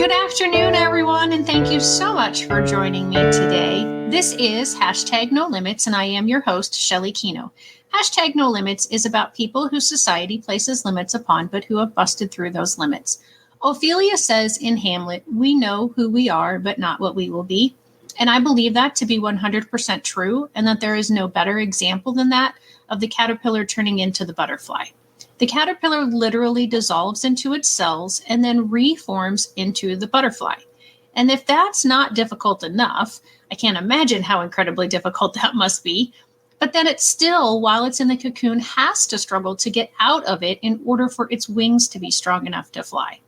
Good afternoon, everyone, and thank you so much for joining me today. This is #No Limits, and I am your host, Shelly Kino. #No Limits is about people whose society places limits upon, but who have busted through those limits. Ophelia says in Hamlet, "We know who we are, but not what we will be." And I believe that to be 100% true, and that there is no better example than that of the caterpillar turning into the butterfly. The caterpillar literally dissolves into its cells and then reforms into the butterfly. And if that's not difficult enough, I can't imagine how incredibly difficult that must be. But then it still, while it's in the cocoon, has to struggle to get out of it in order for its wings to be strong enough to fly.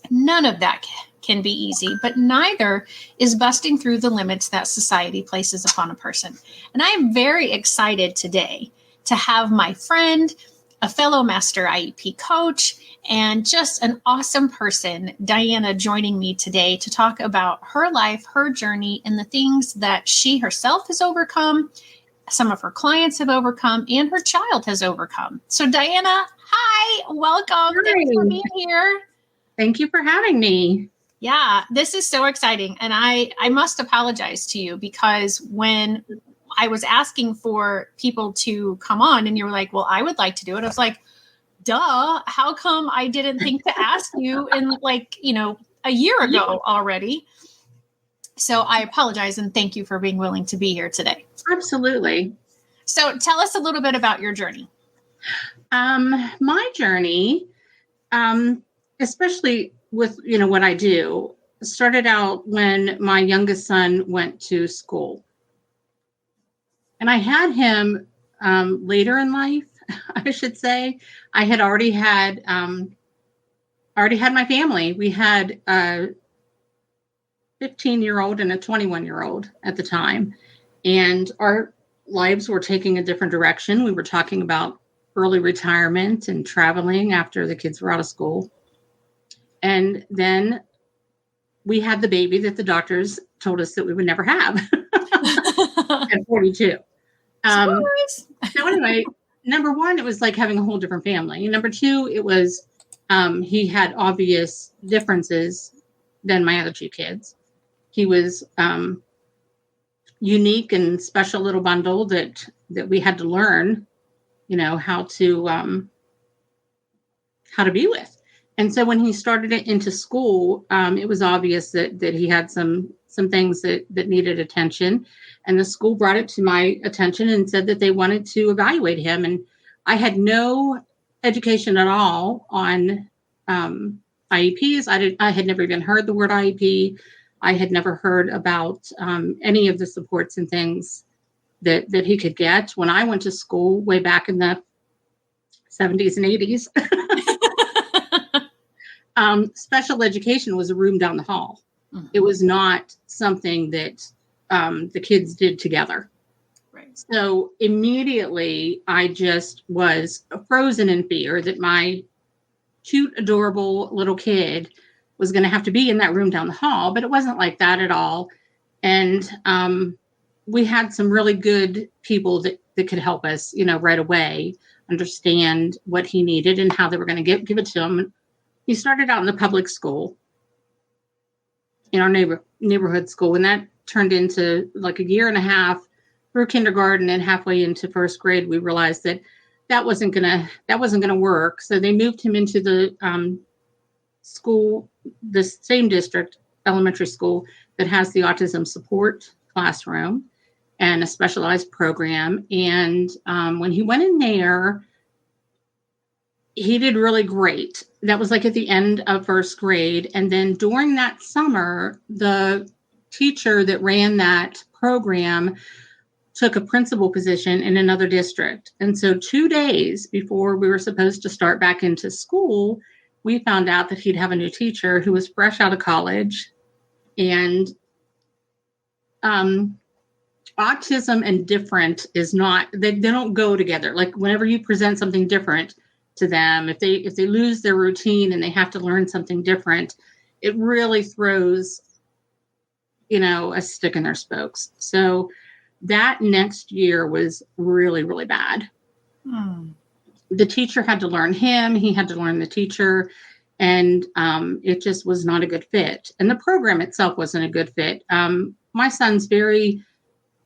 None of that can be easy, but neither is busting through the limits that society places upon a person. And I am very excited today to have my friend, a fellow master IEP coach, and just an awesome person, Diana, joining me today to talk about her life, her journey, and the things that she herself has overcome, some of her clients have overcome, and her child has overcome. So Diana, hi, welcome. Hi. Thanks for being here. Thank you for having me. Yeah, this is so exciting. And I must apologize to you because when I was asking for people to come on and you were like, well, I would like to do it. I was like, duh, how come I didn't think to ask you in a year ago already? So I apologize and thank you for being willing to be here today. Absolutely. So tell us a little bit about your journey. My journey, especially with, what I do, started out when my youngest son went to school. And I had him later in life, I should say. I had already had my family. We had a 15-year-old and a 21-year-old at the time. And our lives were taking a different direction. We were talking about early retirement and traveling after the kids were out of school. And then we had the baby that the doctors told us that we would never have at 42. So anyway, number one, it was like having a whole different family. And number two, it was he had obvious differences than my other two kids. He was unique and special little bundle that we had to learn, how to be with. And so when he started it into school, it was obvious that he had some things that needed attention. And the school brought it to my attention and said that they wanted to evaluate him. And I had no education at all on IEPs. I had never even heard the word IEP. I had never heard about any of the supports and things that he could get. When I went to school way back in the 70s and 80s, special education was a room down the hall. Mm-hmm. It was not something that the kids did together. Right. So immediately I just was frozen in fear that my cute, adorable little kid was going to have to be in that room down the hall, but it wasn't like that at all. And we had some really good people that could help us, right away understand what he needed and how they were going to give it to him. He started out in the public school, in our neighborhood school, and that turned into like a year and a half through kindergarten, and halfway into first grade, we realized that wasn't gonna work. So they moved him into the school, the same district, elementary school, that has the autism support classroom and a specialized program. And when he went in there, he did really great. That was like at the end of first grade. And then during that summer, the teacher that ran that program took a principal position in another district. And so 2 days before we were supposed to start back into school, we found out that he'd have a new teacher who was fresh out of college. And autism and different is not, they don't go together. Like whenever you present something different to them, if they lose their routine and they have to learn something different, it really throws, a stick in their spokes. So that next year was really, really bad. The teacher had to learn him. He had to learn the teacher. And it just was not a good fit. And the program itself wasn't a good fit. My son's very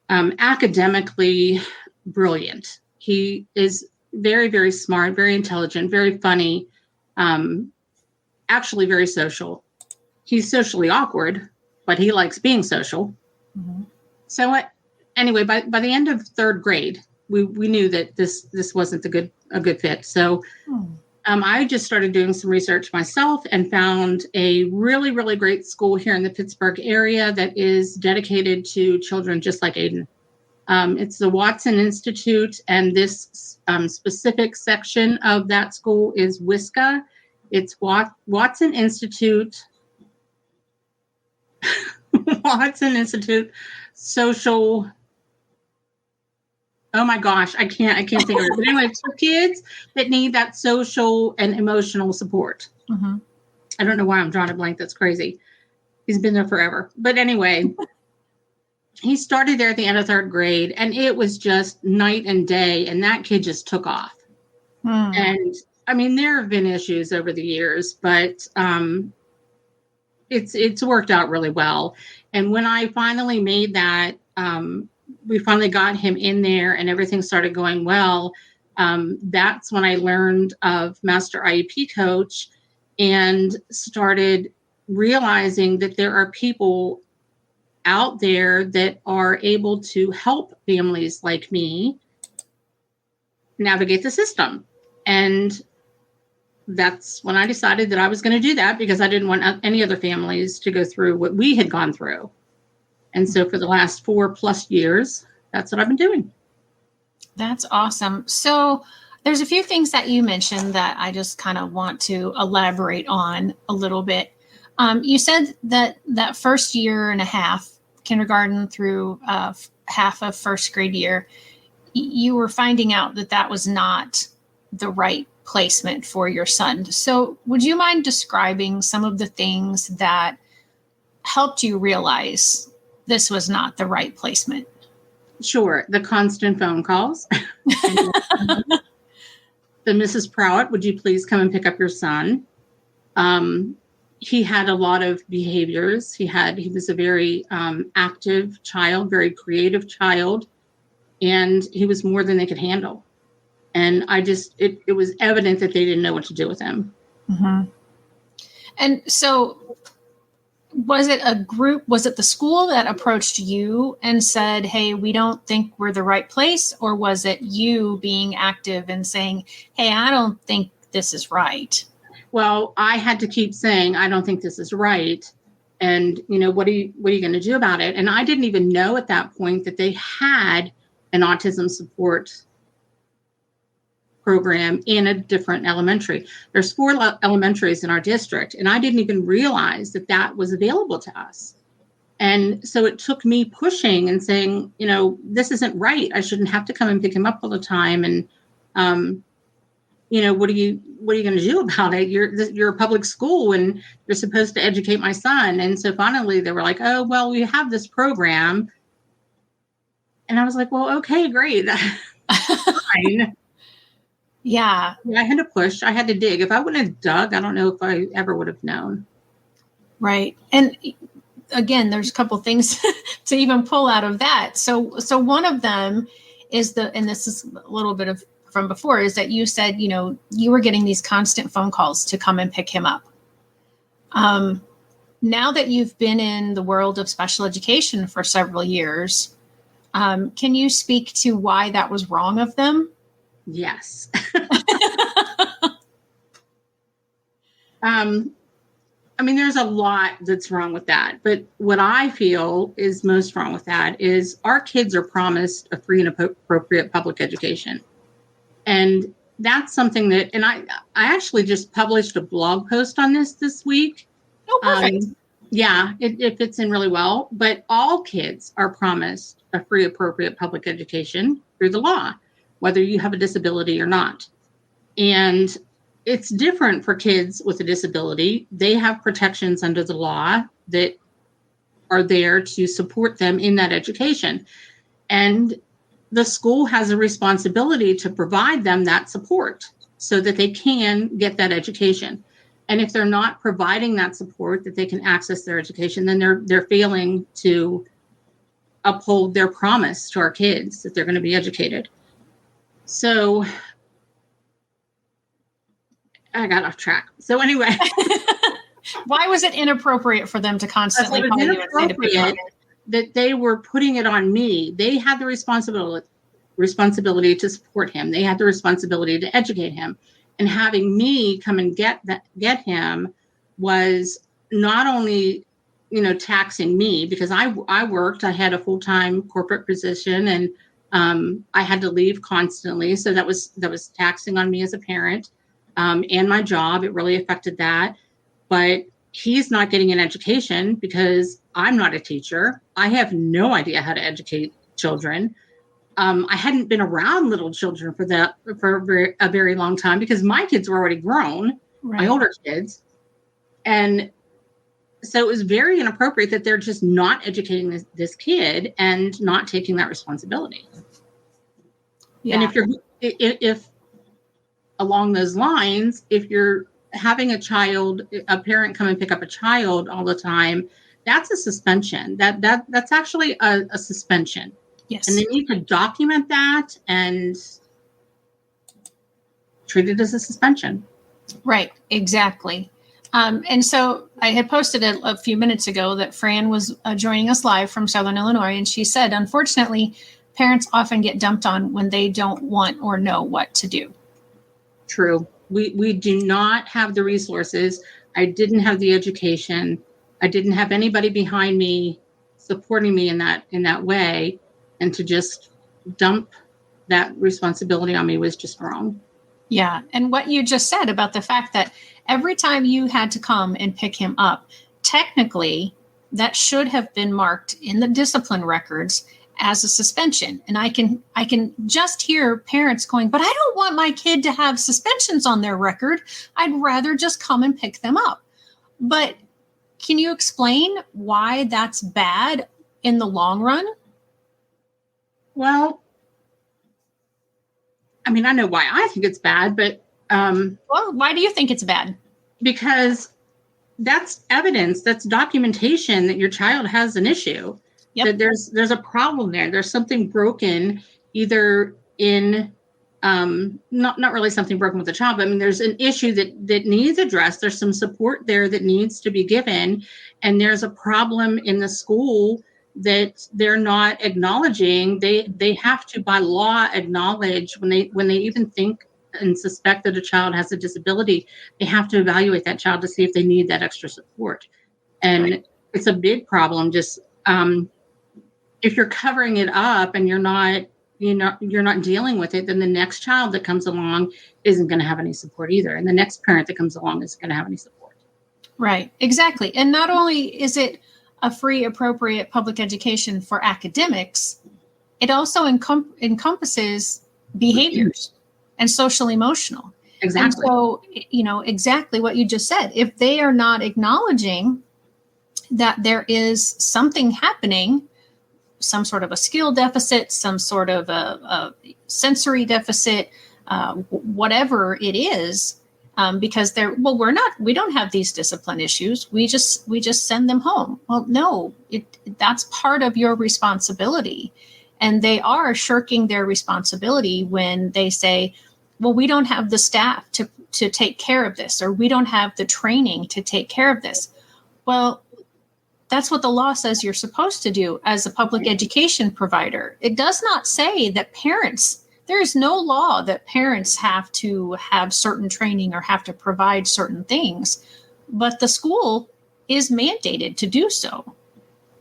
academically brilliant. He is very, very smart, very intelligent, very funny, actually very social. He's socially awkward, but he likes being social. Mm-hmm. So anyway, by the end of third grade, we knew that this wasn't a good fit. So I just started doing some research myself and found a really, really great school here in the Pittsburgh area that is dedicated to children just like Aiden. It's the Watson Institute, and this specific section of that school is WISCA. It's Watson Institute, Watson Institute Social. Oh my gosh, I can't think of it. But anyway, it's for kids that need that social and emotional support. Mm-hmm. I don't know why I'm drawing a blank. That's crazy. He's been there forever. But anyway, he started there at the end of third grade, and it was just night and day. And that kid just took off. And I mean, there have been issues over the years, but it's worked out really well. And when I finally made that, we finally got him in there and everything started going well. That's when I learned of Master IEP Coach and started realizing that there are people out there that are able to help families like me navigate the system. And that's when I decided that I was going to do that, because I didn't want any other families to go through what we had gone through. And so for the last 4+ years, that's what I've been doing. That's awesome. So there's a few things that you mentioned that I just kind of want to elaborate on a little bit. You said that first year and a half, kindergarten through half of first grade year, you were finding out that was not the right placement for your son. So would you mind describing some of the things that helped you realize this was not the right placement? Sure. The constant phone calls. The Mrs. Prowitt, would you please come and pick up your son? He had a lot of behaviors. He was a very active child, very creative child, and he was more than they could handle. And it was evident that they didn't know what to do with him. Mm-hmm. And so was it the school that approached you and said, hey, we don't think we're the right place? Or was it you being active and saying, hey, I don't think this is right? Well, I had to keep saying, I don't think this is right. And, what are you going to do about it? And I didn't even know at that point that they had an autism support program in a different elementary. There's 4 elementaries in our district, and I didn't even realize that was available to us. And so it took me pushing and saying, this isn't right. I shouldn't have to come and pick him up all the time. And, what are you going to do about it? You're a public school and you're supposed to educate my son. And so finally they were like, oh, well, we have this program. And I was like, well, okay, great. Fine. Yeah. I had to push. I had to dig. If I wouldn't have dug, I don't know if I ever would have known. Right. And again, there's a couple things to even pull out of that. So one of them is and this is a little bit of from before, is that you said, you were getting these constant phone calls to come and pick him up. Now that you've been in the world of special education for several years, can you speak to why that was wrong of them? Yes. There's a lot that's wrong with that. But what I feel is most wrong with that is our kids are promised a free and appropriate public education. And that's something that, and I actually just published a blog post on this week. Oh, perfect. Yeah, it fits in really well. But all kids are promised a free, appropriate public education through the law, whether you have a disability or not. And it's different for kids with a disability. They have protections under the law that are there to support them in that education. And the school has a responsibility to provide them that support so that they can get that education. And if they're not providing that support that they can access their education, then they're failing to uphold their promise to our kids that they're going to be educated. So I got off track. So anyway. Why was it inappropriate for them to constantly call you and say to pick on that they were putting it on me? They had the responsibility to support him. They had the responsibility to educate him. And having me come and get him was not only, taxing me, because I worked. I had a full-time corporate position, and I had to leave constantly. So that was taxing on me as a parent, and my job. It really affected that. But he's not getting an education because I'm not a teacher. I have no idea how to educate children. I hadn't been around little children for a very long time because my kids were already grown, right. My older kids. And so it was very inappropriate that they're just not educating this kid and not taking that responsibility. Yeah. And if along those lines, if you're having a parent come and pick up a child all the time, that's a suspension. That's actually a suspension. Yes. And they need to document that and treat it as a suspension. Right, exactly. And so I had posted a few minutes ago that Fran was joining us live from Southern Illinois, and she said, unfortunately, parents often get dumped on when they don't want or know what to do. True. We do not have the resources. I didn't have the education. I didn't have anybody behind me supporting me in that way. And to just dump that responsibility on me was just wrong. Yeah. And what you just said about the fact that every time you had to come and pick him up, technically that should have been marked in the discipline records as a suspension. And I can just hear parents going, but I don't want my kid to have suspensions on their record. I'd rather just come and pick them up. But can you explain why that's bad in the long run? Well, I mean, I know why I think it's bad, but well, why do you think it's bad? Because that's evidence, that's documentation that your child has an issue. Yep. That there's a problem there. There's something broken, either in not really something broken with the child, but I mean, there's an issue that needs addressed. There's some support there that needs to be given, and there's a problem in the school that they're not acknowledging. They have to, by law, acknowledge when they even think and suspect that a child has a disability, they have to evaluate that child to see if they need that extra support. And right. It's a big problem. Just if you're covering it up and you're not dealing with it, then the next child that comes along isn't going to have any support either, and the next parent that comes along isn't going to have any support. Right, exactly. And not only is it a free, appropriate public education for academics, it also encompasses behaviors and social emotional. Exactly. And so, exactly what you just said. If they are not acknowledging that there is something happening, some sort of a skill deficit, some sort of a sensory deficit, whatever it is, because we don't have these discipline issues. We just send them home. Well, no, that's part of your responsibility. And they are shirking their responsibility when they say, well, we don't have the staff to take care of this, or we don't have the training to take care of this. Well, that's what the law says you're supposed to do as a public education provider. It does not say that there is no law that parents have to have certain training or have to provide certain things, but the school is mandated to do so.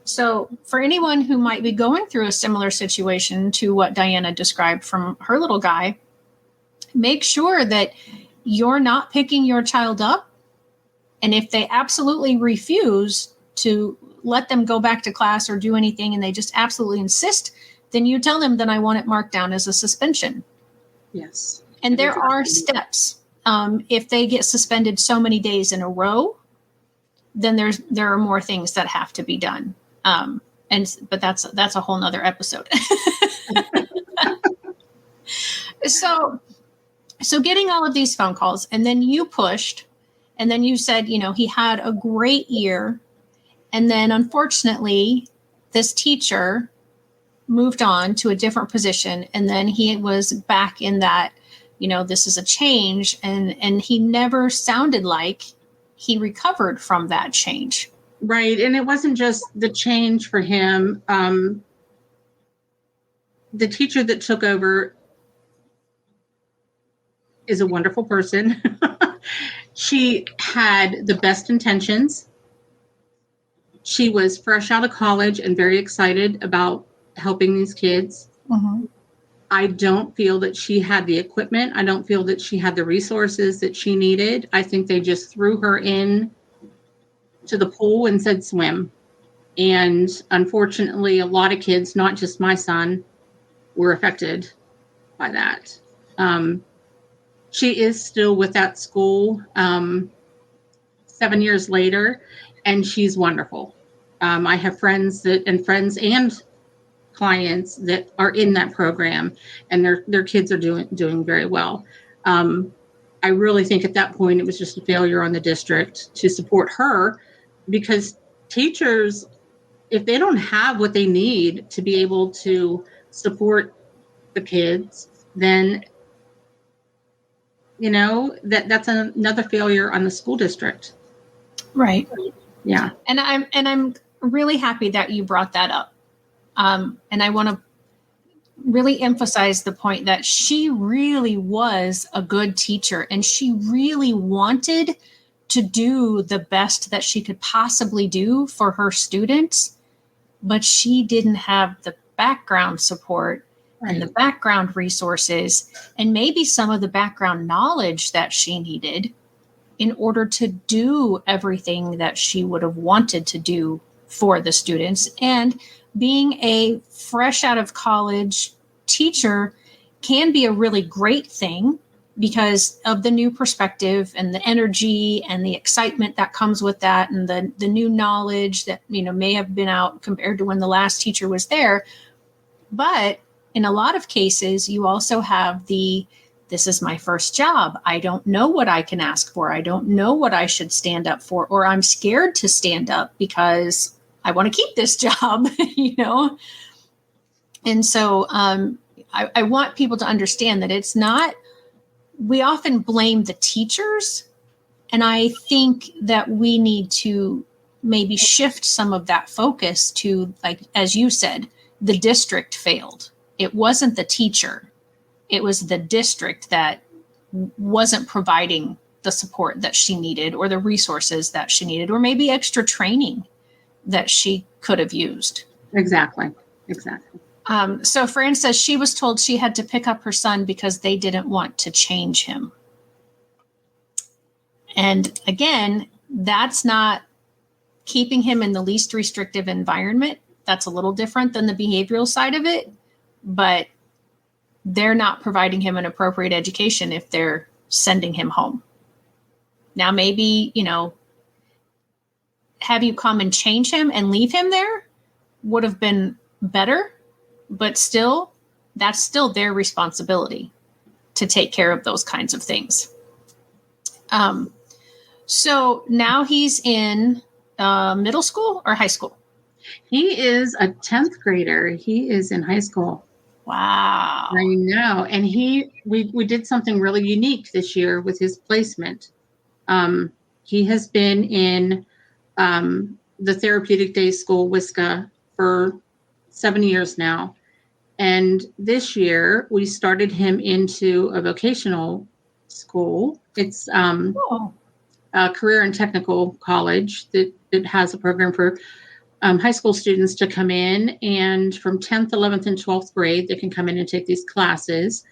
So for anyone who might be going through a similar situation to what Diana described from her little guy, make sure that you're not picking your child up. And if they absolutely refuse to let them go back to class or do anything, and they just absolutely insist, then you tell them that I want it marked down as a suspension. Yes. And there are steps. If they get suspended so many days in a row, then there are more things that have to be done. But that's a whole nother episode. So getting all of these phone calls, and then you pushed And then you said, he had a great year. And then unfortunately, this teacher moved on to a different position. And then he was back in that, this is a change. And he never sounded like he recovered from that change. Right. And it wasn't just the change for him. The teacher that took over is a wonderful person. She had the best intentions. She was fresh out of college and very excited about helping these kids. Mm-hmm. I don't feel that she had the equipment. I don't feel that she had the resources that she needed. I think they just threw her in to the pool and said swim. And unfortunately, a lot of kids, not just my son, were affected by that. She is still with that school 7 years later, and she's wonderful. I have friends and clients that are in that program, and their kids are doing very well. I really think at that point it was just a failure on the district to support her, because teachers, if they don't have what they need to be able to support the kids, then that's another failure on the school district. Right. Yeah. And I'm really happy that you brought that up. And I want to really emphasize the point that she really was a good teacher, and she really wanted to do the best that she could possibly do for her students, but she didn't have the background support. Right. And the background resources, and maybe some of the background knowledge that she needed in order to do everything that she would have wanted to do for the students. And being a fresh out of college teacher can be a really great thing because of the new perspective and the energy and the excitement that comes with that, and the new knowledge that may have been out compared to when the last teacher was there. But in a lot of cases, you also have this is my first job. I don't know what I can ask for. I don't know what I should stand up for, or I'm scared to stand up because I want to keep this job, And so I want people to understand that it's not, we often blame the teachers. And I think that we need to maybe shift some of that focus to, like, as you said, the district failed. It wasn't the teacher. It was the district that wasn't providing the support that she needed, or the resources that she needed, or maybe extra training that she could have used. Exactly. So Fran says she was told she had to pick up her son because they didn't want to change him. And again, that's not keeping him in the least restrictive environment. That's a little different than the behavioral side of it, but they're not providing him an appropriate education if they're sending him home. Now, maybe, have you come and change him and leave him there would have been better, but still, that's still their responsibility to take care of those kinds of things. So now he's in middle school or high school? He is a 10th grader. He is in high school. Wow. I know. And we did something really unique this year with his placement. He has been in the Therapeutic Day School, WISCA, for 7 years now. And this year we started him into a vocational school. It's a career and technical college that has a program for high school students to come in, and from 10th, 11th, and 12th grade, they can come in and take these classes.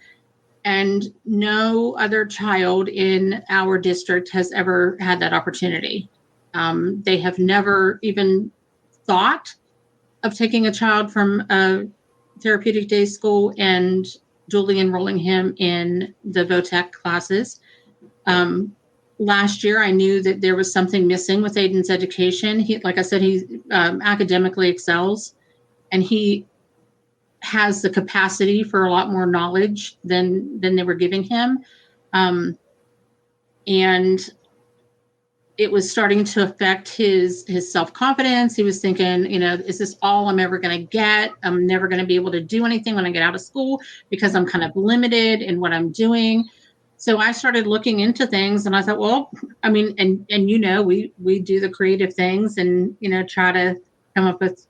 And no other child in our district has ever had that opportunity. They have never even thought of taking a child from a Therapeutic Day School and dually enrolling him in the VOTEC classes. Last year, I knew that there was something missing with Aiden's education. Like I said, he academically excels, and he has the capacity for a lot more knowledge than they were giving him. And it was starting to affect his self-confidence. He was thinking, is this all I'm ever going to get? I'm never going to be able to do anything when I get out of school because I'm kind of limited in what I'm doing. So I started looking into things, and I thought, well, I mean, and we do the creative things and, try to come up with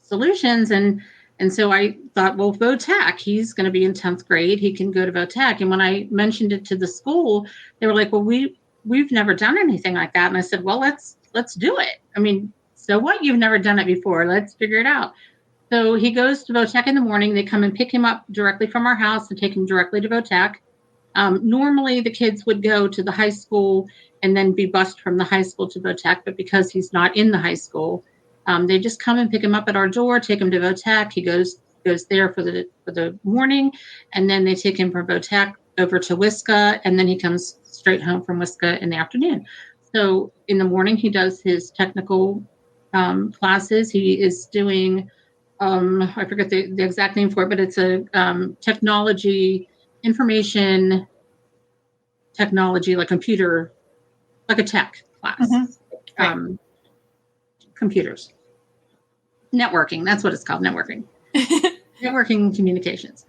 solutions. And so I thought, well, VOTEC, he's going to be in 10th grade. He can go to VOTEC. And when I mentioned it to the school, they were like, well, we've never done anything like that. And I said, well, let's do it. I mean, so what? You've never done it before. Let's figure it out. So he goes to VOTEC in the morning. They come and pick him up directly from our house and take him directly to VOTEC. Normally, the kids would go to the high school and then be bused from the high school to VOTEC. But because he's not in the high school, they just come and pick him up at our door, take him to VOTEC. He goes there for the morning, and then they take him from VOTEC over to WISCA, and then he comes straight home from WISCA in the afternoon. So in the morning, he does his technical classes. He is doing, I forget the exact name for it, but it's a technology, information technology, like computer, like a tech class. Mm-hmm. Right. Computers. Networking, that's what it's called, networking. Networking communications.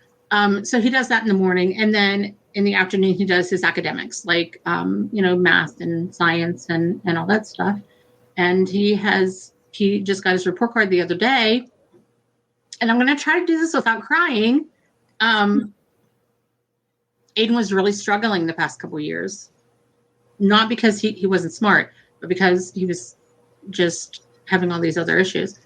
So he does that in the morning, and then in the afternoon he does his academics, like math and science and all that stuff. And he just got his report card the other day, and I'm going to try to do this without crying. Aiden was really struggling the past couple of years, not because he wasn't smart, but because he was just having all these other issues.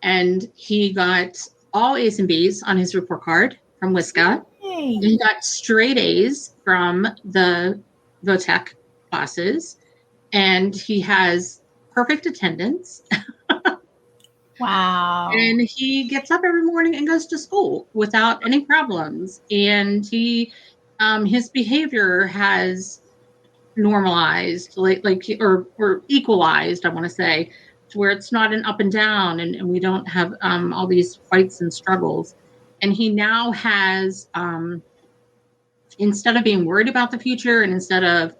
And he got all A's and B's on his report card from WISCA. Hey. And he got straight A's from the VOTEC classes. And he has perfect attendance. Wow. And he gets up every morning and goes to school without any problems. And he, his behavior has normalized, or equalized, I want to say, to where it's not an up and down, and we don't have all these fights and struggles. And he now has, instead of being worried about the future, and instead of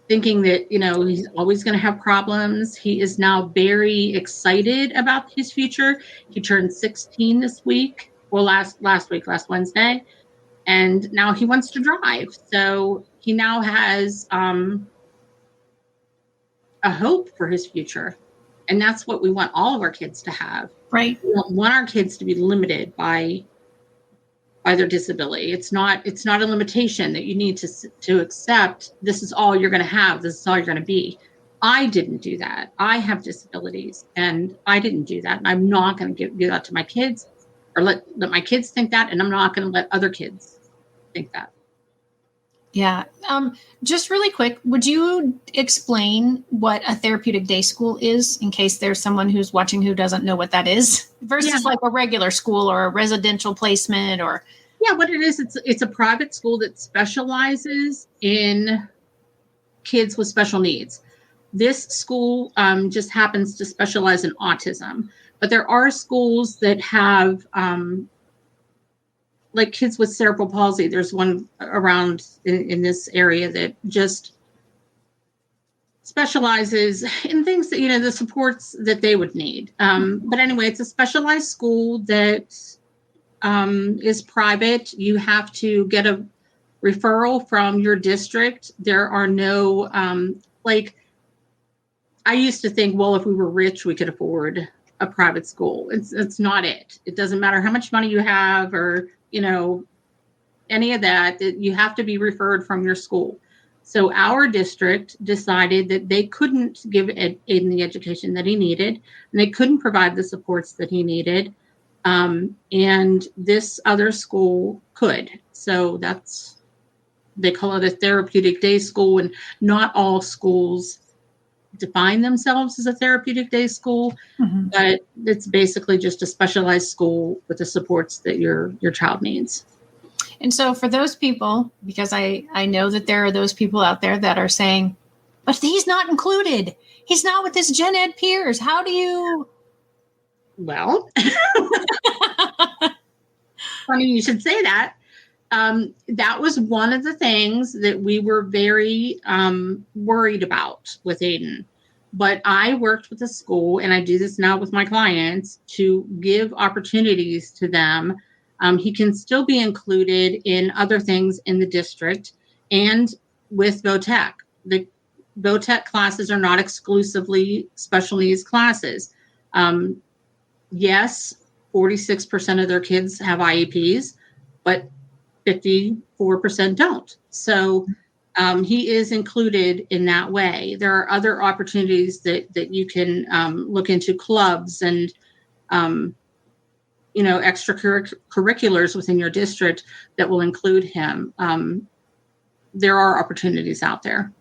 thinking that, he's always going to have problems, he is now very excited about his future. He turned 16 this week, well, last Wednesday, and now he wants to drive. So he now has a hope for his future. And that's what we want all of our kids to have. Right. We don't want our kids to be limited by their disability. It's not a limitation that you need to accept. This is all you're going to have. This is all you're going to be. I didn't do that. I have disabilities, and I didn't do that. And I'm not going to give that to my kids, or let my kids think that. And I'm not going to let other kids think that. Yeah. Just really quick, would you explain what a therapeutic day school is, in case there's someone who's watching who doesn't know what that is, versus like a regular school or a residential placement? Or what it is, it's a private school that specializes in kids with special needs. This school just happens to specialize in autism, but there are schools that have like kids with cerebral palsy. There's one around in this area that just specializes in things that, the supports that they would need. But anyway, it's a specialized school that is private. You have to get a referral from your district. There are no, I used to think, well, if we were rich, we could afford a private school. It's not it. It doesn't matter how much money you have, or any of that you have to be referred from your school. So our district decided that they couldn't give Aiden the education that he needed, and they couldn't provide the supports that he needed. And this other school could. So they call it a therapeutic day school, and not all schools define themselves as a therapeutic day school, mm-hmm. but it's basically just a specialized school with the supports that your child needs. And so for those people, because I know that there are those people out there that are saying, but he's not included. He's not with his gen ed peers. How do you? Well, funny you should say that. that was one of the things that we were very worried about with Aiden. But I worked with the school, and I do this now with my clients, to give opportunities to them. He can still be included in other things in the district and with VOTEC. The VOTEC classes are not exclusively special needs classes. Yes, 46% of their kids have IEPs, but 54% don't. So he is included in that way. There are other opportunities that you can look into, clubs and extracurriculars within your district that will include him. There are opportunities out there.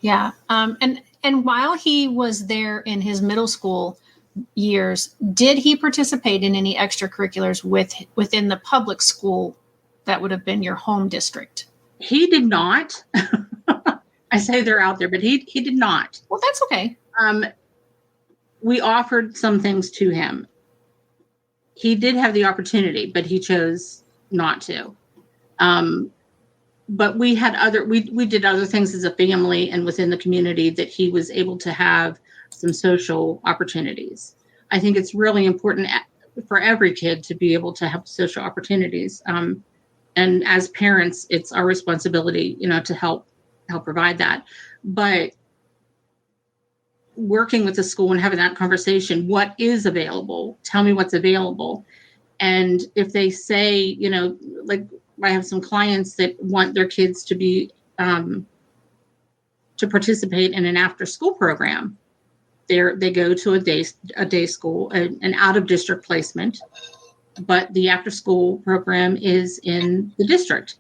Yeah. And while he was there in his middle school years, did he participate in any extracurriculars within the public school that would have been your home district? He did not. I say they're out there, but he did not. Well, that's okay. We offered some things to him. He did have the opportunity, but he chose not to. But we had we did other things as a family and within the community that he was able to have some social opportunities. I think it's really important for every kid to be able to have social opportunities. And as parents, it's our responsibility, to help provide that. But working with the school and having that conversation, what is available? Tell me what's available. And if they say, like I have some clients that want their kids to be to participate in an after-school program. They go to a day school, an out-of-district placement, but the after-school program is in the district.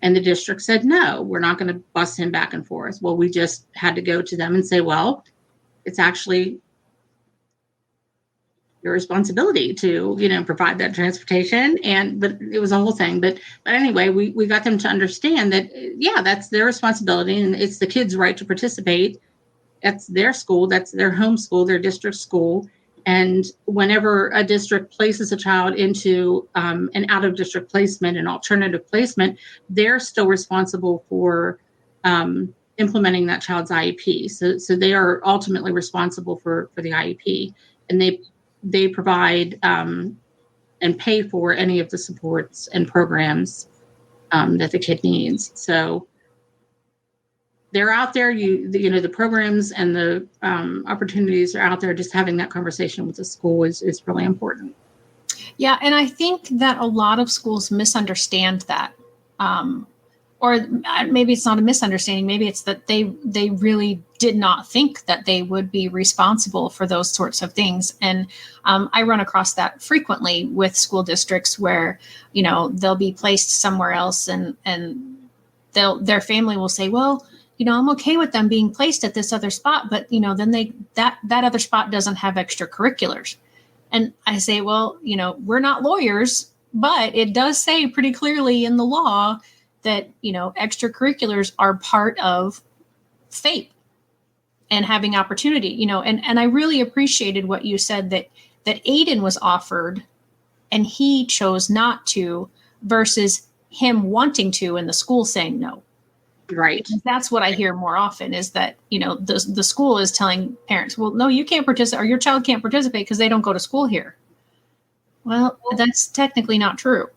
And the district said, no, we're not going to bus him back and forth. Well, we just had to go to them and say, well, it's actually your responsibility to, provide that transportation. But it was a whole thing. But anyway, we got them to understand that, that's their responsibility and it's the kids' right to participate. That's their school. That's their home school, their district school. And whenever a district places a child into an out-of-district placement, an alternative placement, they're still responsible for implementing that child's IEP. So they are ultimately responsible for the IEP, and they provide and pay for any of the supports and programs that the kid needs. So they're out there. The programs and the opportunities are out there. Just having that conversation with the school is really important. Yeah, and I think that a lot of schools misunderstand that, or maybe it's not a misunderstanding. Maybe it's that they really did not think that they would be responsible for those sorts of things. And I run across that frequently with school districts where they'll be placed somewhere else, and their family will say, well, I'm okay with them being placed at this other spot, but then that other spot doesn't have extracurriculars. And I say, well, we're not lawyers, but it does say pretty clearly in the law that, extracurriculars are part of FAPE and having opportunity, and I really appreciated what you said that Aiden was offered and he chose not to versus him wanting to and the school saying no. Right. That's what I hear more often is that, the school is telling parents, well, no, you can't participate or your child can't participate because they don't go to school here. Well, that's technically not true.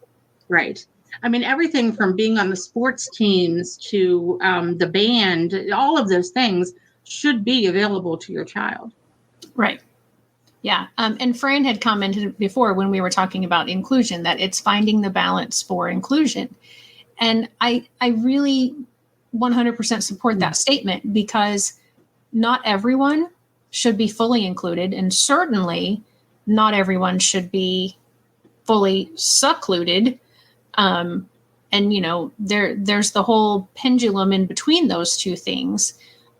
Right. I mean, everything from being on the sports teams to the band, all of those things should be available to your child. Right. Yeah. And Fran had commented before when we were talking about inclusion that it's finding the balance for inclusion. And I really 100% support that statement because not everyone should be fully included, and certainly not everyone should be fully secluded. And there's the whole pendulum in between those two things.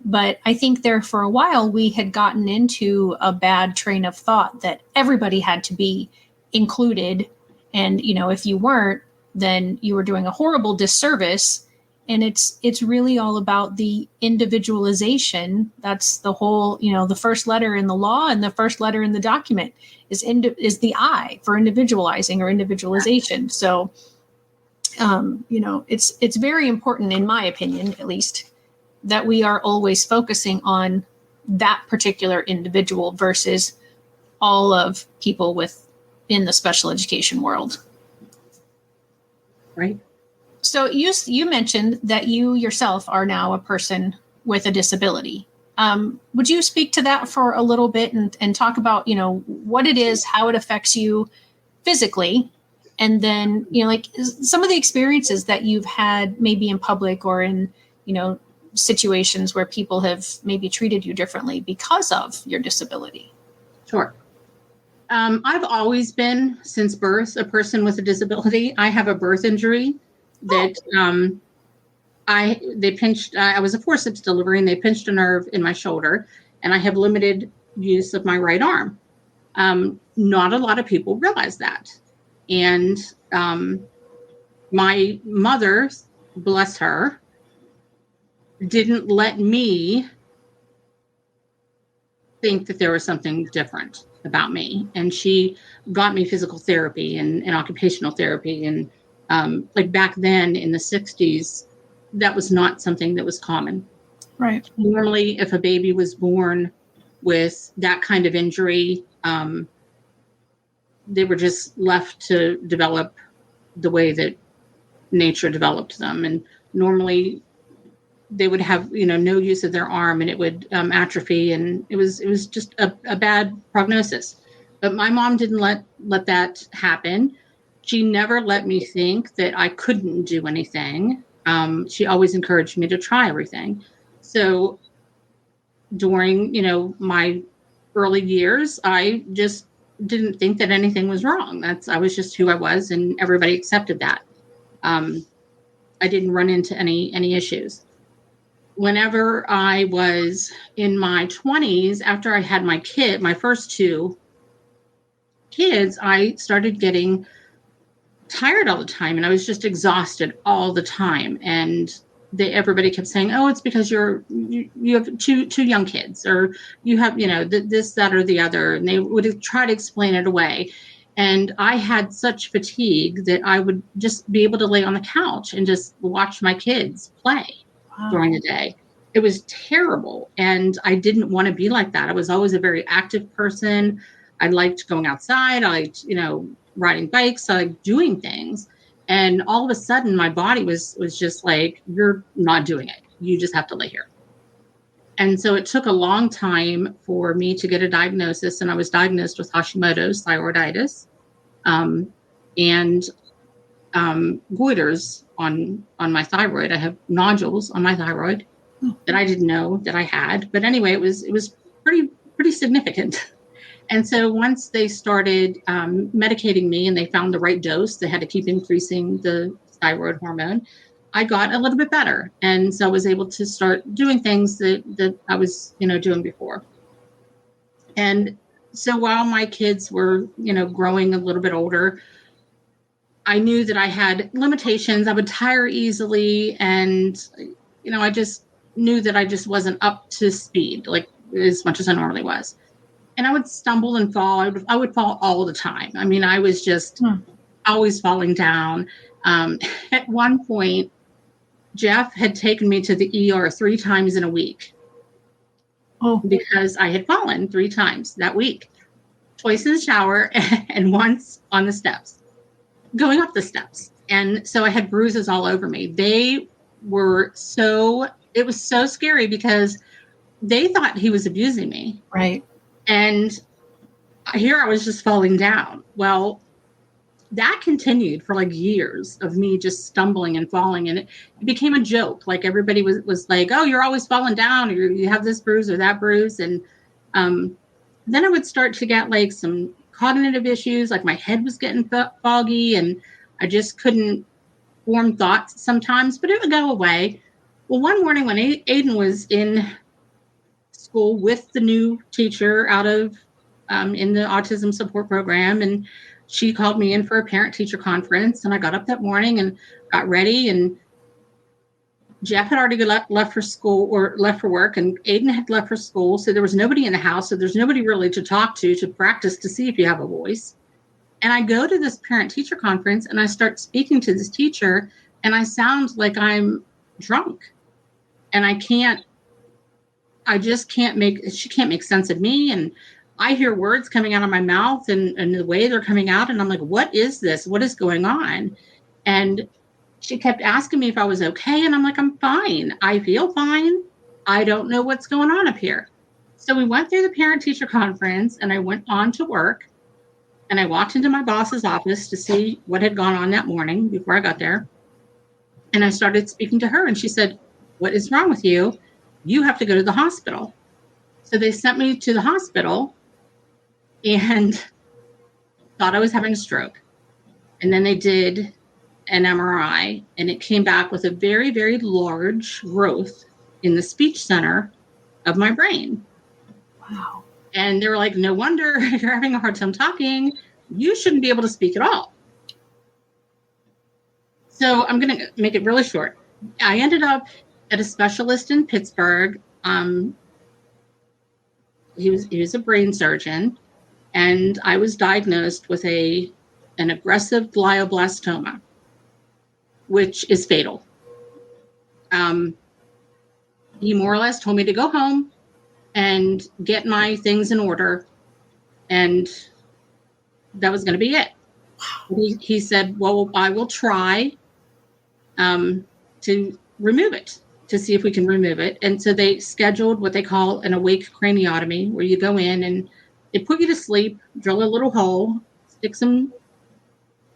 But I think there for a while we had gotten into a bad train of thought that everybody had to be included, and if you weren't, then you were doing a horrible disservice. And it's really all about the individualization. That's the whole, the first letter in the law and the first letter in the document is the I for individualizing or individualization. So it's very important, in my opinion, at least, that we are always focusing on that particular individual versus all of people in the special education world. Right. So you mentioned that you yourself are now a person with a disability. Would you speak to that for a little bit and talk about, what it is, how it affects you physically, and then, like some of the experiences that you've had maybe in public or in, situations where people have maybe treated you differently because of your disability? Sure. I've always been, since birth, a person with a disability. I have a birth injury that I was a forceps delivery, and they pinched a nerve in my shoulder, and I have limited use of my right arm. Not a lot of people realize that. And my mother, bless her, didn't let me think that there was something different about me. And she got me physical therapy and occupational therapy. And like back then in the 60s, that was not something that was common. Right. Normally, if a baby was born with that kind of injury, they were just left to develop the way that nature developed them. And normally they would have, no use of their arm, and it would atrophy. And it was just a bad prognosis. But my mom didn't let that happen. She never let me think that I couldn't do anything. She always encouraged me to try everything. So during, my early years, I just didn't think that anything was wrong. I was just who I was, and everybody accepted that. I didn't run into any issues. Whenever I was in my 20s, after I had my first two kids, I started getting tired all the time, and I was just exhausted all the time. And everybody kept saying, "Oh, it's because you have two young kids, or you have this, that, or the other," and they would try to explain it away. And I had such fatigue that I would just be able to lay on the couch and just watch my kids play. Wow. During the day. It was terrible, and I didn't want to be like that. I was always a very active person. I liked going outside. I liked riding bikes. I liked doing things. And all of a sudden, my body was just like, "You're not doing it. You just have to lay here." And so it took a long time for me to get a diagnosis, and I was diagnosed with Hashimoto's thyroiditis, and goiters on my thyroid. I have nodules on my thyroid that I didn't know that I had. But anyway, it was pretty significant. And so once they started medicating me and they found the right dose, they had to keep increasing the thyroid hormone, I got a little bit better. And so I was able to start doing things that I was, doing before. And so while my kids were, growing a little bit older, I knew that I had limitations. I would tire easily. And, I just knew that I just wasn't up to speed, like as much as I normally was. And I would stumble and fall. I would fall all the time. I mean, I was just always falling down. At one point, Jeff had taken me to the ER 3 times in a week. Oh, because I had fallen 3 times that week, twice in the shower and once on the steps, going up the steps. And so I had bruises all over me. It was so scary because they thought he was abusing me. Right. And here I was just falling down. Well, that continued for like years of me just stumbling and falling. And it became a joke. Like everybody was like, "Oh, you're always falling down, or you have this bruise or that bruise." And then I would start to get like some cognitive issues. Like my head was getting foggy, and I just couldn't form thoughts sometimes, but it would go away. Well, one morning when Aiden was in school with the new teacher out of in the autism support program, and she called me in for a parent-teacher conference, and I got up that morning and got ready, and Jeff had already left for school or left for work, and Aiden had left for school, so there was nobody in the house, so there's nobody really to talk to practice to see if you have a voice. And I go to this parent-teacher conference and I start speaking to this teacher and I sound like I'm drunk. And she can't make sense of me. And I hear words coming out of my mouth and the way they're coming out. And I'm like, what is this? What is going on? And she kept asking me if I was okay. And I'm like, I'm fine. I feel fine. I don't know what's going on up here. So we went through the parent-teacher conference and I went on to work. And I walked into my boss's office to see what had gone on that morning before I got there. And I started speaking to her and she said, what is wrong with you? You have to go to the hospital. So they sent me to the hospital and thought I was having a stroke. And then they did an MRI and it came back with a very, very large growth in the speech center of my brain. Wow. And they were like, no wonder you're having a hard time talking. You shouldn't be able to speak at all. So I'm going to make it really short. I ended up at a specialist in Pittsburgh. He was a brain surgeon, and I was diagnosed with an aggressive glioblastoma, which is fatal. He more or less told me to go home and get my things in order, and that was going to be it. He said, well, I will try to remove it, to see if we can remove it. And so they scheduled what they call an awake craniotomy, where you go in and they put you to sleep, drill a little hole, stick some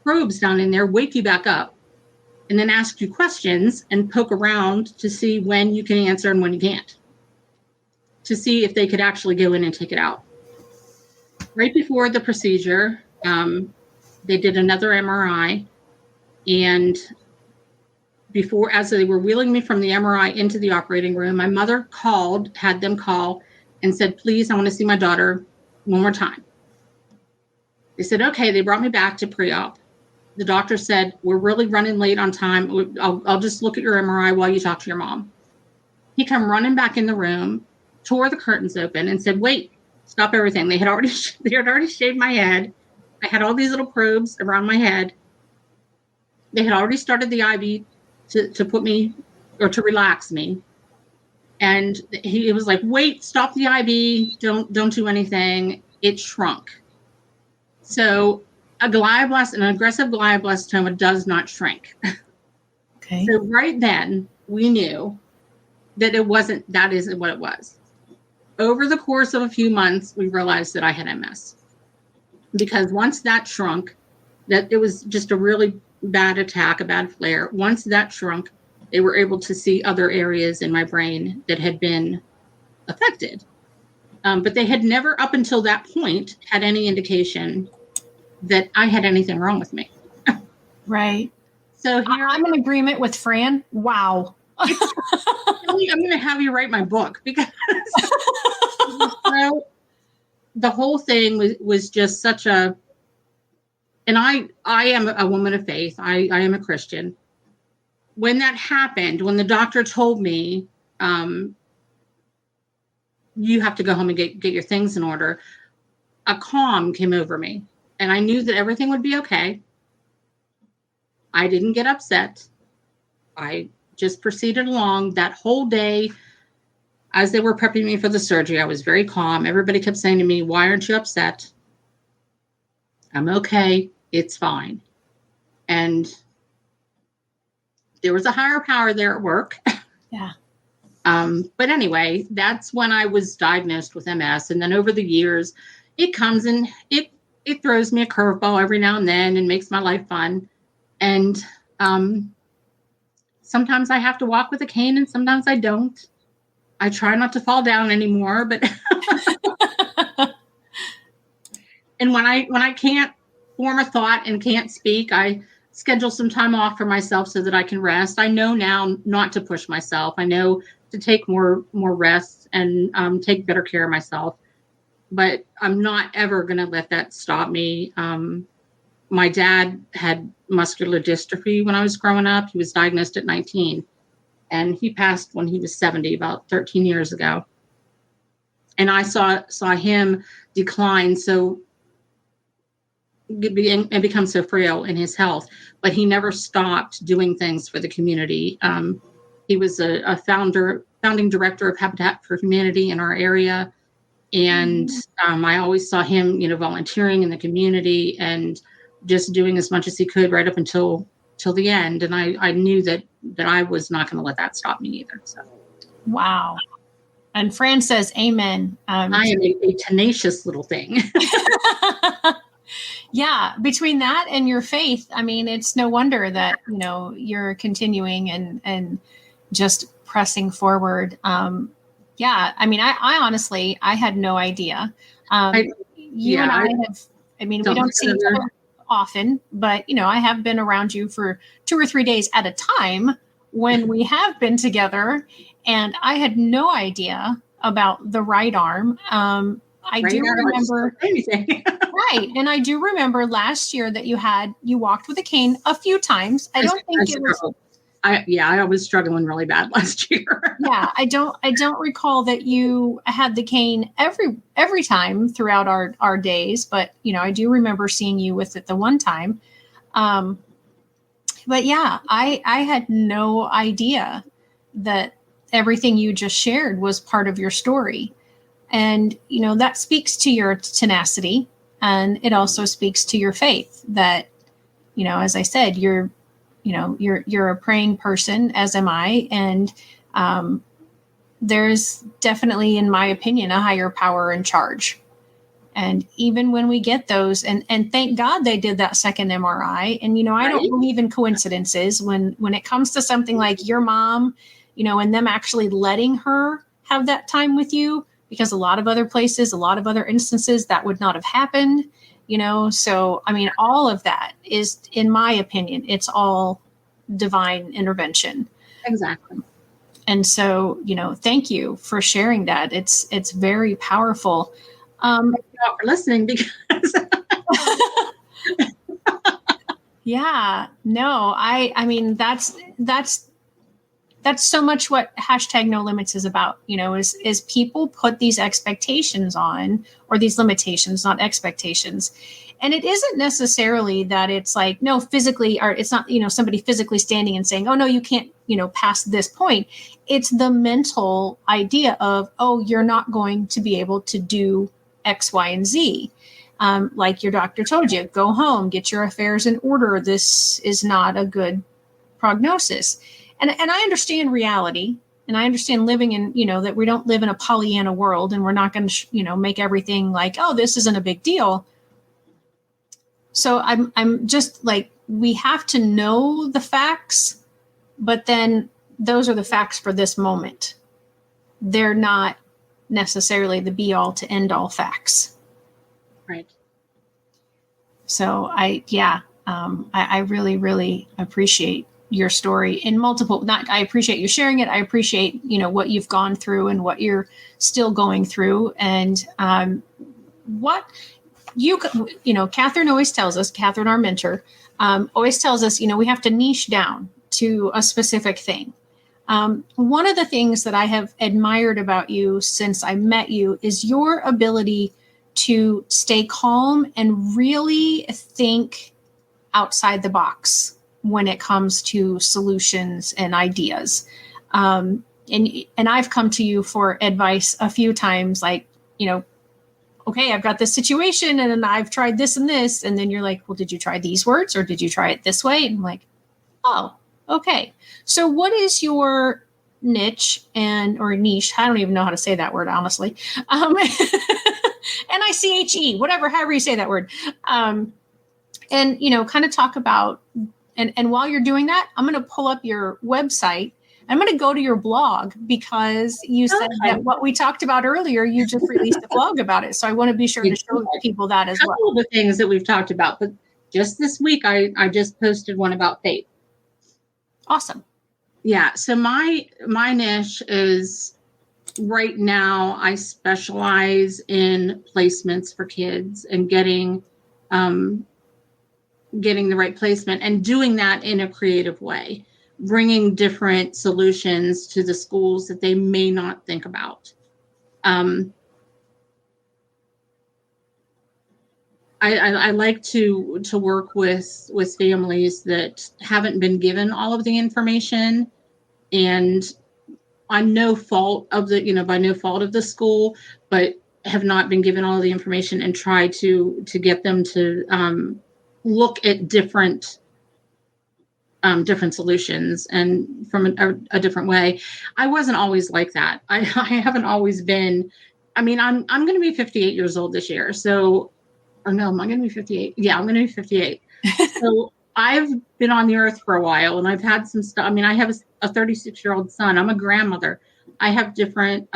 probes down in there, wake you back up, and then ask you questions and poke around to see when you can answer and when you can't, to see if they could actually go in and take it out. Right before the procedure, they did another MRI, and as they were wheeling me from the MRI into the operating room, my mother had them call and said, please, I want to see my daughter one more time. They said, okay. They brought me back to pre-op. The doctor said, we're really running late on time. I'll just look at your MRI while you talk to your mom. He come running back in the room, tore the curtains open and said, wait, stop everything. They had already shaved my head. I had all these little probes around my head. They had already started the IV to put me, or to relax me. And he was like, wait, stop the IV. Don't do anything. It shrunk. So an aggressive glioblastoma does not shrink. Okay. So right then we knew that that isn't what it was. Over the course of a few months, we realized that I had MS, because once that shrunk, that it was just a really bad attack, a bad flare. Once that shrunk, they were able to see other areas in my brain that had been affected. But they had never, up until that point, had any indication that I had anything wrong with me. Right. So here I'm in agreement with Fran. Wow. I'm going to have you write my book, because the whole thing was just such a, and I am a woman of faith. I am a Christian. When that happened, when the doctor told me, you have to go home and get your things in order, a calm came over me. And I knew that everything would be okay. I didn't get upset. I just proceeded along that whole day. As they were prepping me for the surgery, I was very calm. Everybody kept saying to me, why aren't you upset? I'm okay. It's fine. And there was a higher power there at work. Yeah. But anyway, that's when I was diagnosed with MS. And then over the years, it comes and it throws me a curveball every now and then and makes my life fun. And sometimes I have to walk with a cane and sometimes I don't. I try not to fall down anymore, but and when I can't form a thought and can't speak, I schedule some time off for myself so that I can rest. I know now not to push myself. I know to take more rest and take better care of myself. But I'm not ever going to let that stop me. My dad had muscular dystrophy when I was growing up. He was diagnosed at 19, and he passed when he was 70, about 13 years ago. And I saw him decline so and become so frail in his health, but he never stopped doing things for the community. He was a founding director of Habitat for Humanity in our area. And I always saw him, volunteering in the community and just doing as much as he could right up until the end. And I knew that I was not going to let that stop me either. So, wow. And Fran says, "Amen." I am a tenacious little thing. Yeah, between that and your faith, I mean, it's no wonder that you're continuing and just pressing forward. Yeah, I mean, I honestly, I had no idea. You and I have, I mean, we don't see each other often, but, I have been around you for 2 or 3 days at a time when we have been together, and I had no idea about the right arm. I do remember right. And I do remember last year that you walked with a cane a few times. I don't think it was. I was struggling really bad last year. Yeah, I don't recall that you had the cane every time throughout our days, but I do remember seeing you with it the one time. But yeah, I had no idea that everything you just shared was part of your story. And, that speaks to your tenacity, and it also speaks to your faith that, as I said, you're a praying person, as am I. And there's definitely, in my opinion, a higher power in charge. And even when we get those, and thank God they did that second MRI. And, I don't believe in coincidences when it comes to something like your mom, and them actually letting her have that time with you, because a lot of other places, a lot of other instances that would not have happened, So, I mean, all of that is, in my opinion, it's all divine intervention. Exactly. And so, thank you for sharing that. It's very powerful. Thank you all for listening, because yeah, no, I mean, that's so much what #NoLimits is about, is people put these expectations on, or these limitations, not expectations. And it isn't necessarily that it's like, no, physically, or it's not, somebody physically standing and saying, oh, no, you can't, past this point. It's the mental idea of, oh, you're not going to be able to do X, Y, and Z. Like your doctor told you, go home, get your affairs in order. This is not a good prognosis. And I understand reality, and I understand living in, that we don't live in a Pollyanna world, and we're not going to, make everything like, oh, this isn't a big deal. So I'm just like, we have to know the facts, but then those are the facts for this moment. They're not necessarily the be all to end all facts. Right. So I really, really appreciate your story in multiple, I appreciate you sharing it. I appreciate, what you've gone through and what you're still going through. And what Catherine always tells us, Catherine, our mentor, always tells us, we have to niche down to a specific thing. One of the things that I have admired about you since I met you is your ability to stay calm and really think outside the box when it comes to solutions and ideas. And I've come to you for advice a few times, like, okay, I've got this situation and I've tried this and this. And then you're like, well, did you try these words, or did you try it this way? And I'm like, oh, okay. So what is your niche or niche? I don't even know how to say that word, honestly. NICHE, however you say that word. And, kind of talk about, and while you're doing that, I'm going to pull up your website. I'm going to go to your blog, because you said that what we talked about earlier, you just released a blog about it. So I want to be sure to show people that as well. A couple of the things that we've talked about, but just this week, I just posted one about faith. Awesome. Yeah. So my niche is, right now, I specialize in placements for kids and getting the right placement, and doing that in a creative way, bringing different solutions to the schools that they may not think about. I like to work with families that haven't been given all of the information, and on no fault of the, by no fault of the school, but have not been given all the information, and try to get them to look at different solutions and from a different way. I wasn't always like that. I haven't always been. I mean, I'm going to be 58 years old this year. So, or no, am I going to be 58? Yeah, I'm going to be 58. So I've been on the earth for a while, and I've had some stuff. I mean, I have a 36-year-old son. I'm a grandmother. I have different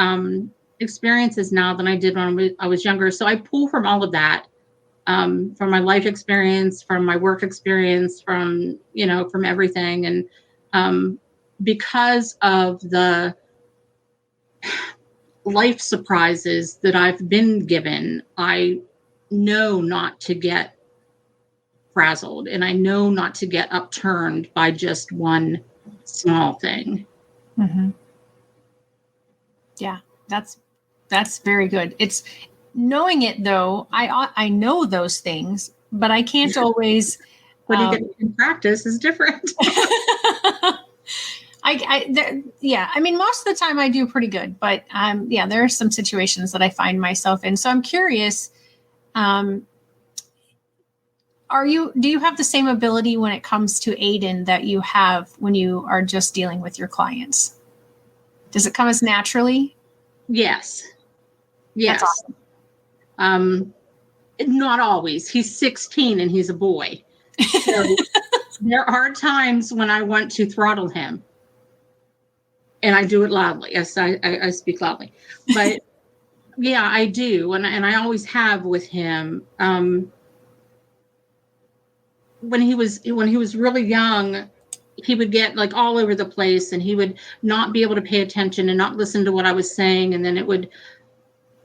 experiences now than I did when I was younger. So I pull from all of that. From my life experience, from my work experience, from everything. And because of the life surprises that I've been given, I know not to get frazzled, and I know not to get upturned by just one small thing. Mm-hmm. Yeah, that's very good. It's knowing it, though. I know those things, but I can't always. When you get in practice is different. I mean, most of the time I do pretty good, but there are some situations that I find myself in. So I'm curious, do you have the same ability when it comes to Aiden that you have when you are just dealing with your clients? Does it come as naturally? Yes. That's awesome. Not always. He's 16 and he's a boy. So there are times when I want to throttle him. And I do it loudly. Yes, I speak loudly. But yeah, I do. And I always have with him. When he was really young, he would get like all over the place, and he would not be able to pay attention and not listen to what I was saying. And then it would,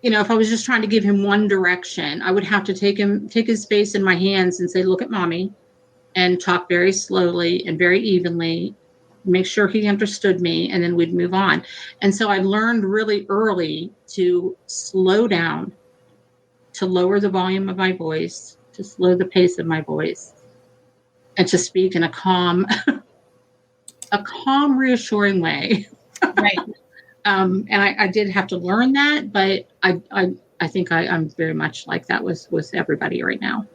if I was just trying to give him one direction, I would have to take his face in my hands and say, "Look at mommy," and talk very slowly and very evenly, make sure he understood me, and then we'd move on. And so I learned really early to slow down, to lower the volume of my voice, to slow the pace of my voice, and to speak in a calm, reassuring way. Right. And I did have to learn that, but I think I'm very much like that with everybody right now.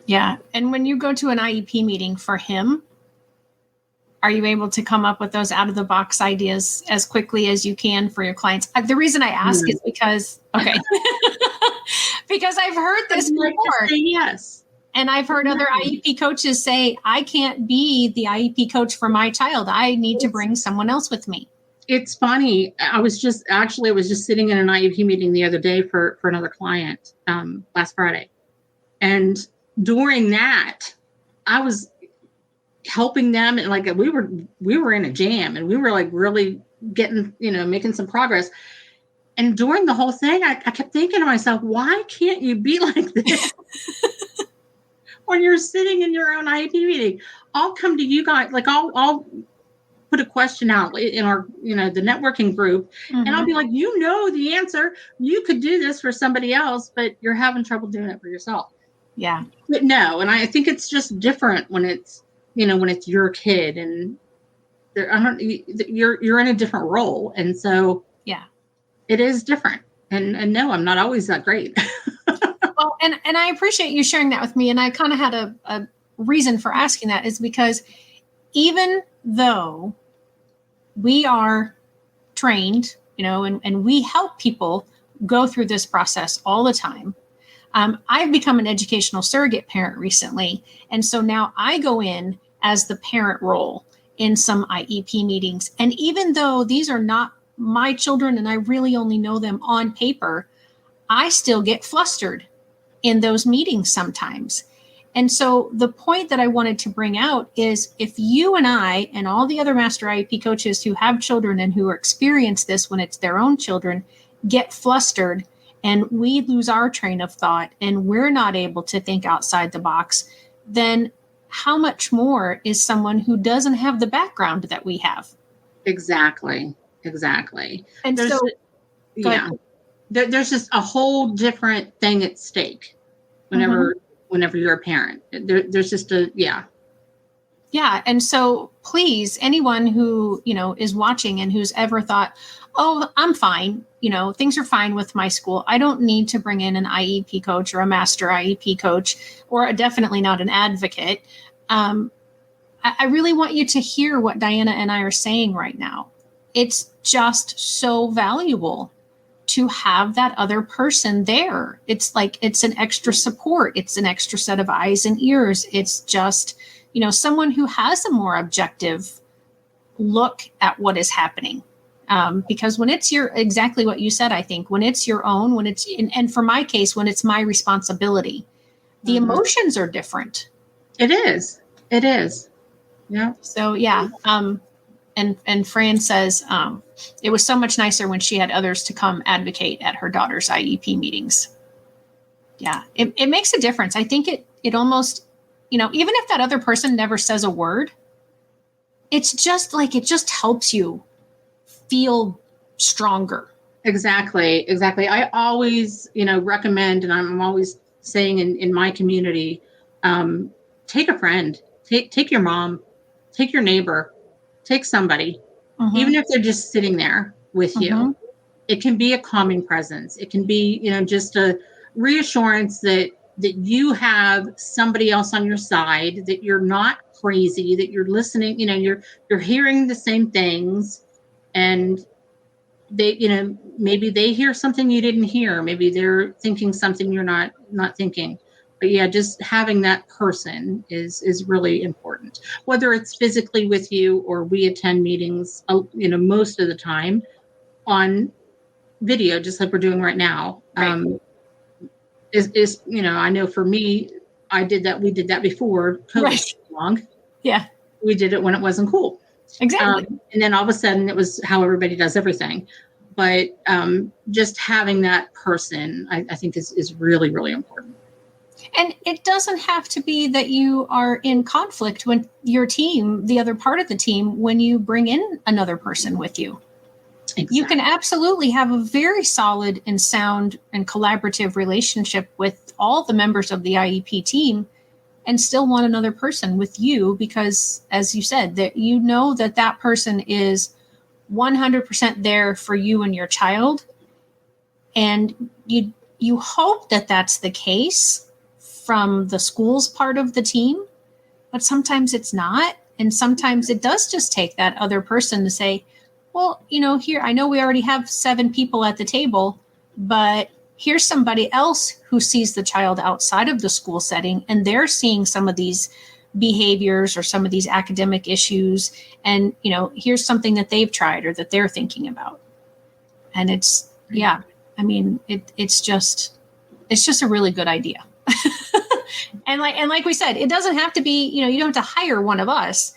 Yeah. And when you go to an IEP meeting for him, are you able to come up with those out of the box ideas as quickly as you can for your clients? The reason I ask is because, because I've heard this before. Yes. And I've heard other IEP coaches say, I can't be the IEP coach for my child. I need to bring someone else with me. It's funny. I was just sitting in an IEP meeting the other day for another client last Friday. And during that, I was helping them, and like we were in a jam, and we were like really getting, making some progress. And during the whole thing, I kept thinking to myself, why can't you be like this? When you're sitting in your own IEP meeting, I'll come to you guys, like I'll put a question out in our, the networking group, and I'll be like, the answer, you could do this for somebody else, but you're having trouble doing it for yourself. Yeah. But no, and I think it's just different when it's, when it's your kid, and you're in a different role. And so yeah, it is different. And no, I'm not always that great. Well, and I appreciate you sharing that with me. And I kind of had a reason for asking that, is because even though we are trained, and we help people go through this process all the time, I've become an educational surrogate parent recently. And so now I go in as the parent role in some IEP meetings. And even though these are not my children and I really only know them on paper, I still get flustered in those meetings sometimes. And so the point that I wanted to bring out is, if you and I and all the other master IEP coaches who have children and who experience this when it's their own children get flustered, and we lose our train of thought, and we're not able to think outside the box, then how much more is someone who doesn't have the background that we have? Exactly. And there's there's just a whole different thing at stake whenever whenever you're a parent. There's just yeah. Yeah. And so please, anyone who, is watching and who's ever thought, oh, I'm fine, things are fine with my school, I don't need to bring in an IEP coach or a master IEP coach, or definitely not an advocate. I really want you to hear what Diana and I are saying right now. It's just so valuable to have that other person there. It's like, it's an extra support. It's an extra set of eyes and ears. It's just, someone who has a more objective look at what is happening. Because when it's exactly what you said, I think when it's your own, and for my case, when it's my responsibility, the emotions are different. It is. Yeah. So yeah. And Fran says, it was so much nicer when she had others to come advocate at her daughter's IEP meetings. Yeah. It makes a difference. I think it almost, even if that other person never says a word, it's just like, it just helps you feel stronger. Exactly. I always, recommend, and I'm always saying in my community, take a friend, take your mom, take your neighbor, take somebody, even if they're just sitting there with you. It can be a calming presence. It can be, just a reassurance that you have somebody else on your side, that you're not crazy, that you're listening, you're hearing the same things, and they, maybe they hear something you didn't hear. Maybe they're thinking something you're not thinking. But yeah, just having that person is really important, whether it's physically with you or we attend meetings, most of the time on video, just like we're doing right now. Right. Is I know for me, we did that before COVID came along. Yeah. We did it when it wasn't cool. Exactly. And then all of a sudden it was how everybody does everything. But just having that person, I think is really, really important. And it doesn't have to be that you are in conflict with your team, the other part of the team, when you bring in another person with you. Exactly. You can absolutely have a very solid and sound and collaborative relationship with all the members of the IEP team and still want another person with you because, as you said, that that person is 100% there for you and your child. And you hope that that's the case from the school's part of the team, but sometimes it's not. And sometimes it does just take that other person to say, well, here, I know we already have 7 people at the table, but here's somebody else who sees the child outside of the school setting, and they're seeing some of these behaviors or some of these academic issues. And, here's something that they've tried or that they're thinking about. And it's just a really good idea. And like we said, it doesn't have to be, you don't have to hire one of us,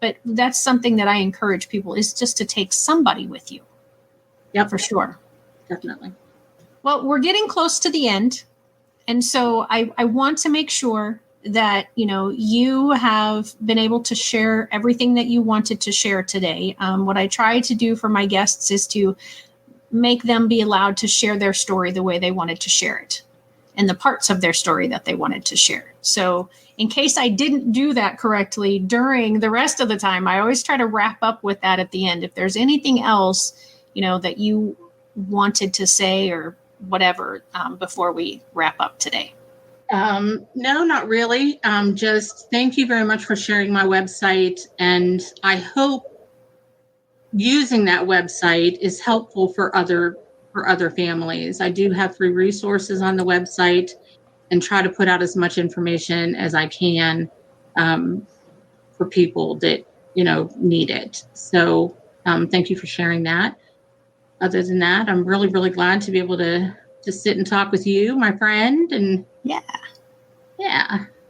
but that's something that I encourage people is just to take somebody with you. Yeah, for sure. Definitely. Well, we're getting close to the end. And so I want to make sure that, you have been able to share everything that you wanted to share today. What I try to do for my guests is to make them be allowed to share their story the way they wanted to share it and the parts of their story that they wanted to share. So in case I didn't do that correctly during the rest of the time, I always try to wrap up with that at the end. If there's anything else, that you wanted to say or whatever, before we wrap up today. No, not really. Just thank you very much for sharing my website. And I hope using that website is helpful for other families. I do have free resources on the website and try to put out as much information as I can for people that, need it. So thank you for sharing that. Other than that, I'm really, really glad to be able to sit and talk with you, my friend. And yeah.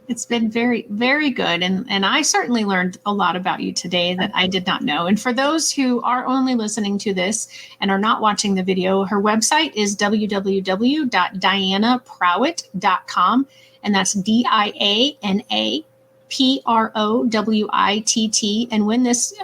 It's been very, very good. And I certainly learned a lot about you today that I did not know. And for those who are only listening to this and are not watching the video, her website is www.dianaprowitt.com. And that's DIANAPROWITT. And when this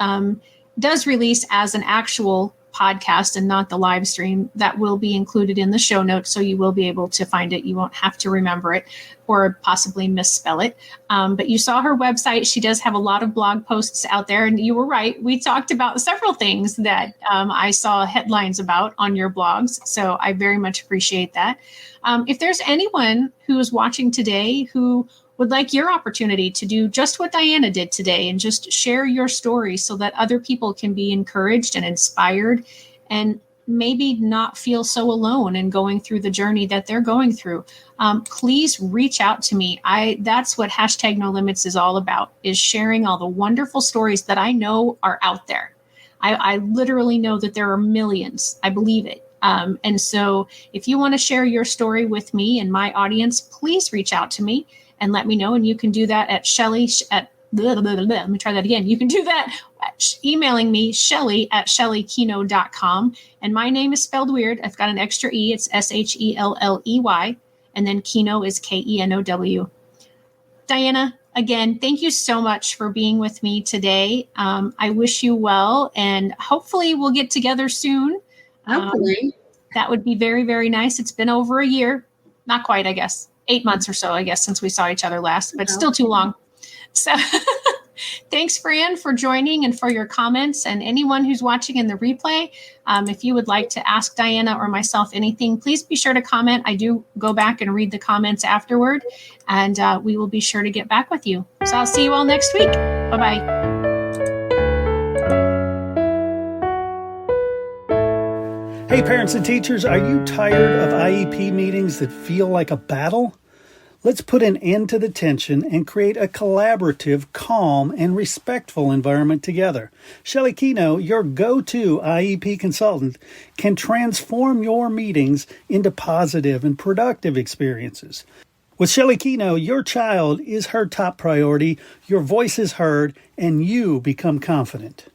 does release as an actual podcast and not the live stream, that will be included in the show notes. So you will be able to find it. You won't have to remember it or possibly misspell it. But you saw her website. She does have a lot of blog posts out there. And you were right. We talked about several things that I saw headlines about on your blogs. So I very much appreciate that. If there's anyone who is watching today who would like your opportunity to do just what Diana did today and just share your story so that other people can be encouraged and inspired and maybe not feel so alone in going through the journey that they're going through, please reach out to me. That's what hashtag No Limits is all about, is sharing all the wonderful stories that I know are out there. I literally know that there are millions. I believe it. And so if you want to share your story with me and my audience, please reach out to me and let me know. And you can do that at Shelley let me try that again. You can do that emailing me, Shelley@ShelleyKeno.com. And my name is spelled weird. I've got an extra E. It's SHELLEY. And then Keno is KENOW. Diana, again, thank you so much for being with me today. I wish you well, and hopefully we'll get together soon. Hopefully. That would be very, very nice. It's been over a year. Not quite, I guess. 8 months or so, I guess, since we saw each other last, but still too long. So thanks, Fran, for joining and for your comments. And anyone who's watching in the replay, if you would like to ask Diana or myself anything, please be sure to comment. I do go back and read the comments afterward, and we will be sure to get back with you. So I'll see you all next week. Bye-bye. Hey, parents and teachers, are you tired of IEP meetings that feel like a battle? Let's put an end to the tension and create a collaborative, calm, and respectful environment together. Shelley Keno, your go-to IEP consultant, can transform your meetings into positive and productive experiences. With Shelley Keno, your child is her top priority, your voice is heard, and you become confident.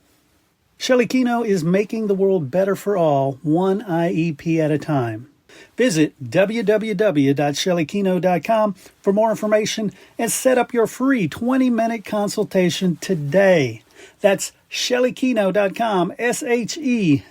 Shelley Keno is making the world better for all, one IEP at a time. Visit www.shelleykeno.com for more information and set up your free 20-minute consultation today. That's shelleykeno.com, SHELLEYKENOW.